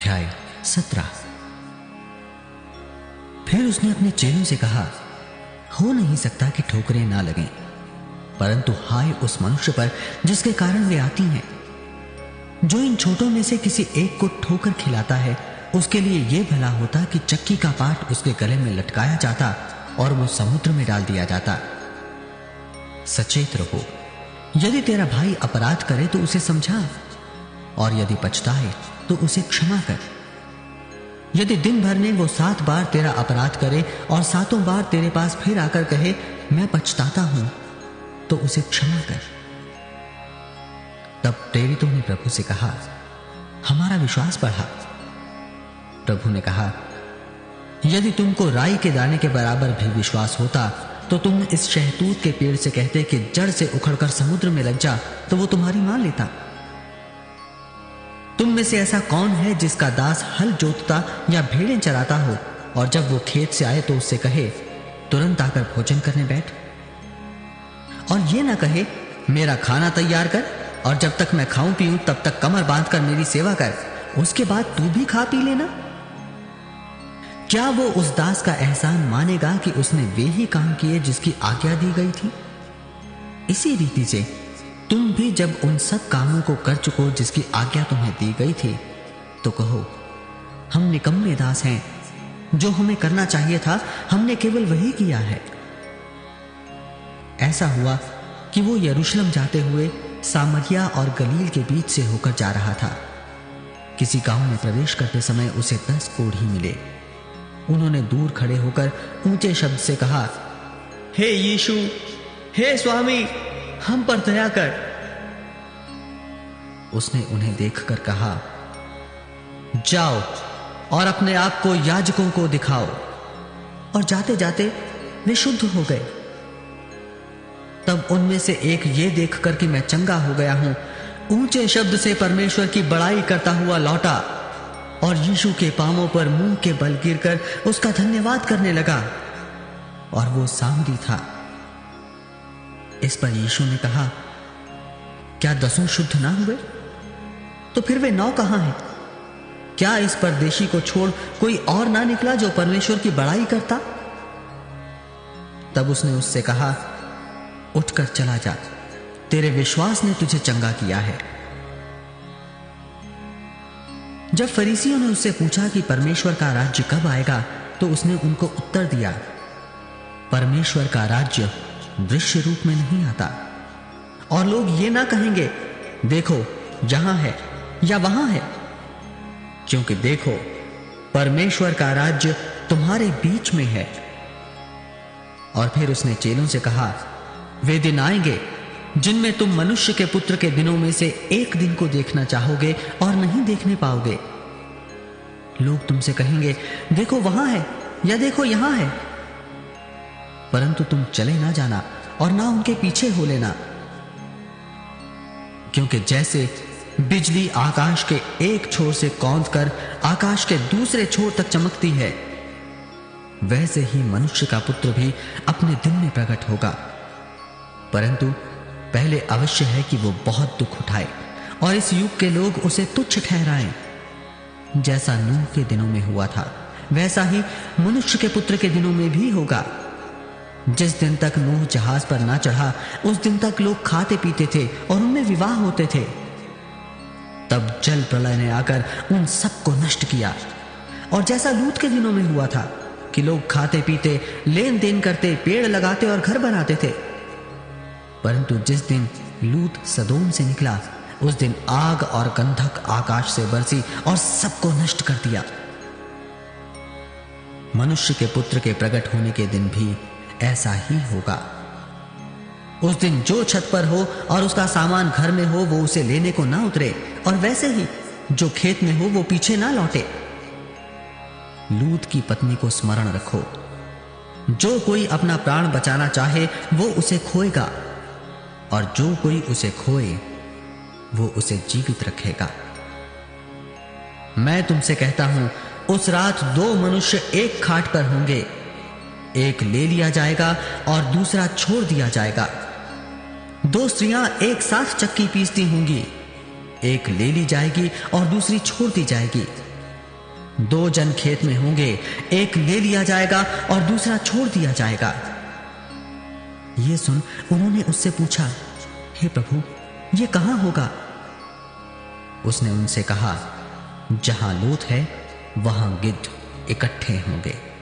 अध्याय 17। फिर उसने अपने चेलों से कहा, हो नहीं सकता कि ठोकरें ना लगें, परंतु हाय उस मनुष्य पर जिसके कारण वे आती हैं। जो इन छोटों में से किसी एक को ठोकर खिलाता है, उसके लिए यह भला होता कि चक्की का पाट उसके गले में लटकाया जाता और वो समुद्र में डाल दिया जाता। सचेत रहो। यदि तेरा भाई अपराध करे तो उसे समझा, और यदि पछताए तो उसे क्षमा कर। यदि दिन भर में वो 7 बार तेरा अपराध करे और 7 बार तेरे पास फिर आकर कहे, मैं पछताता हूं, तो उसे क्षमा कर। तब प्रेरितों ने प्रभु से कहा, हमारा विश्वास बढ़ा। प्रभु ने कहा, यदि तुमको राई के दाने के बराबर भी विश्वास होता तो तुम इस शहतूत के पेड़ से कहते कि जड़ से उखड़कर समुद्र में लग जा, तो वो तुम्हारी मान लेता। तुम में से ऐसा कौन है जिसका दास हल जोतता या भेड़ें चराता हो, और जब वो खेत से आए तो उससे कहे, तुरंत आकर भोजन करने बैठ, और ये ना कहे, मेरा खाना तैयार कर, और जब तक मैं खाऊं पीऊं तब तक कमर बांधकर मेरी सेवा कर, उसके बाद तू भी खा पी लेना। क्या वो उस दास का एहसान मानेगा कि उसने वे ही काम किए जिसकी आज्ञा दी गई थी? इसी रीति से तुम भी जब उन सब कामों को कर चुको जिसकी आज्ञा तुम्हें दी गई थी, तो कहो, हम निकम्मे दास हैं, जो हमें करना चाहिए था हमने केवल वही किया है। ऐसा हुआ कि वो यरूशलेम जाते हुए सामरिया और गलील के बीच से होकर जा रहा था। किसी गांव में प्रवेश करते समय उसे 10 कोढ़ी मिले। उन्होंने दूर खड़े होकर ऊंचे शब्द से कहा, हे यीशु, हे स्वामी, हम पर दया कर। उसने उन्हें देखकर कहा, जाओ और अपने आप को याजकों को दिखाओ। और जाते जाते वे शुद्ध हो गए। तब उनमें से एक ये देखकर कि मैं चंगा हो गया हूं, ऊंचे शब्द से परमेश्वर की बड़ाई करता हुआ लौटा और यीशु के पांवों पर मुंह के बल गिरकर उसका धन्यवाद करने लगा, और वो सामरी था। इस पर यीशु ने कहा, क्या 10 शुद्ध ना हुए? तो फिर वे 9 कहां हैं? क्या इस परदेशी को छोड़ कोई और ना निकला जो परमेश्वर की बड़ाई करता? तब उसने उससे कहा, उठकर चला जा, तेरे विश्वास ने तुझे चंगा किया है। जब फरीसियों ने उससे पूछा कि परमेश्वर का राज्य कब आएगा, तो उसने उनको उत्तर दिया, परमेश्वर का राज्य दृश्य रूप में नहीं आता, और लोग ये ना कहेंगे, देखो यहां है या वहां है, क्योंकि देखो परमेश्वर का राज्य तुम्हारे बीच में है। और फिर उसने चेलों से कहा, वे दिन आएंगे जिनमें तुम मनुष्य के पुत्र के दिनों में से एक दिन को देखना चाहोगे और नहीं देखने पाओगे। लोग तुमसे कहेंगे, देखो वहां है या देखो यहां है, परंतु तुम चले ना जाना और ना उनके पीछे हो लेना। क्योंकि जैसे बिजली आकाश के एक छोर से कौंध कर आकाश के दूसरे छोर तक चमकती है, वैसे ही मनुष्य का पुत्र भी अपने दिन में प्रकट होगा। परंतु पहले अवश्य है कि वो बहुत दुख उठाए और इस युग के लोग उसे तुच्छ ठहराएं। जैसा नूह के दिनों में हुआ था, वैसा ही मनुष्य के पुत्र के दिनों में भी होगा। जिस दिन तक नूह जहाज पर ना चढ़ा, उस दिन तक लोग खाते पीते थे और उनमें विवाह होते थे। तब जल प्रलय ने आकर उन सबको नष्ट किया। और जैसा लूत के दिनों में हुआ था कि लोग खाते पीते, लेन देन करते, पेड़ लगाते और घर बनाते थे। परंतु जिस दिन लूत सदोम से निकला, उस दिन आग और गंधक आकाश से बरसी और सबको नष्ट कर दिया। मनुष्य के पुत्र के प्रकट होने के दिन भी ऐसा ही होगा। उस दिन जो छत पर हो और उसका सामान घर में हो, वो उसे लेने को ना उतरे, और वैसे ही जो खेत में हो वो पीछे ना लौटे। लूत की पत्नी को स्मरण रखो, जो कोई अपना प्राण बचाना चाहे वो उसे खोएगा, और जो कोई उसे खोए वो उसे जीवित रखेगा। मैं तुमसे कहता हूं, उस रात 2 मनुष्य एक खाट पर होंगे, एक ले लिया जाएगा और दूसरा छोड़ दिया जाएगा। 2 स्त्रियां एक साथ चक्की पीसती होंगी, एक ले ली जाएगी और दूसरी छोड़ दी जाएगी। दो जन खेत में होंगे, एक ले लिया जाएगा और दूसरा छोड़ दिया जाएगा। ये सुन उन्होंने उससे पूछा, हे प्रभु, ये कहां होगा? उसने उनसे कहा, जहां लोथ है वहां गिद्ध इकट्ठे होंगे।